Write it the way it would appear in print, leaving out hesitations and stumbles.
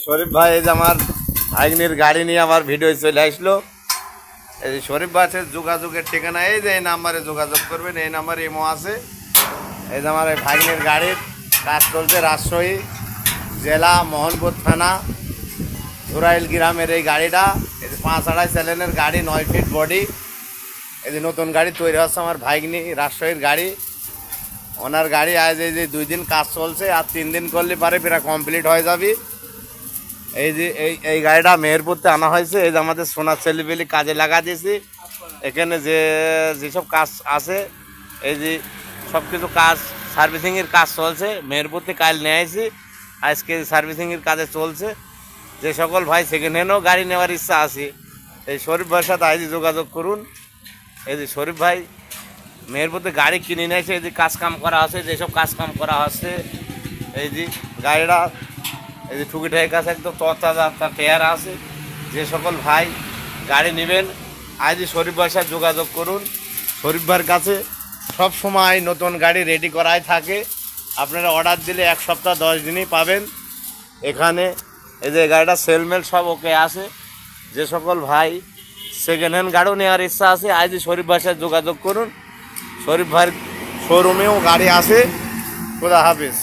শরীফ ভাই এই যে আমার ভাগ্নির গাড়ি নিয়ে আমার ভিডিও চলে আসলো। এই যে শরীফ ভাইয়ের যোগাযোগের ঠিকানা এই যে এই নাম্বারে যোগাযোগ করবেন, এই নাম্বারে ইমো আছে। এই যে আমার এই ভাগ্নির গাড়ির কাজ চলছে রাজশাহী জেলা মোহনপুর থানা ধুরাইল গ্রামের এই গাড়িটা। এই যে 5.5 স্যালেনের গাড়ি, 9 ফিট বডি। এই যে নতুন গাড়ি তৈরি হচ্ছে আমার ভাগ্নি রাজশাহীর গাড়ি। ওনার গাড়ি আজ এই যে 2 দিন কাজ চলছে, আর 3 দিন করলে পারে প্রায় কমপ্লিট হয়ে যাবে। এই যে এই গাড়িটা মেহেরপুরতে আনা হয়েছে। এই যে আমাদের সোনার ছেলেপেলে কাজে লাগা দিয়েছি। এখানে যেসব কাজ আছে, এই যে সব কিছু কাজ সার্ভিসিংয়ের কাজ চলছে। মেহেরপুরতে কাল নিয়ে আসি, আজকে সার্ভিসিংয়ের কাজে চলছে। যে সকল ভাই সেকেন্ড হ্যান্ডও গাড়ি নেওয়ার ইচ্ছা আছে, এই শরীফ ভাইয়ের সাথে আজ যোগাযোগ করুন। এই যে শরীফ ভাই মেহেরপুরতে গাড়ি কিনে নিয়েছে। এই যে কাজ কাম করা আছে, যেসব কাজ কাম করা হচ্ছে, এই যে গাড়িটা এই যে ঠুকিঠাকির কাছে একদম তরতাজা টায়ার আছে। যে সকল ভাই গাড়ি নেবেন আজই শরীফ ভাইয়ের সাথে যোগাযোগ করুন। শরীফ ভাইয়ের কাছে সব সময় নতুন গাড়ি রেডি করাই থাকে। আপনারা অর্ডার দিলে 1 সপ্তাহ 10 দিনই পাবেন। এখানে এই যে গাড়িটা সেলমেল সব ওকে আছে। যে সকল ভাই সেকেন্ড হ্যান্ড গাড়িও নেওয়ার ইচ্ছা আছে আজই শরীফ ভাইয়ের সাথে যোগাযোগ করুন। শরীফ ভাইয়ের শোরুমেও গাড়ি আছে। খোদা হাফেজ।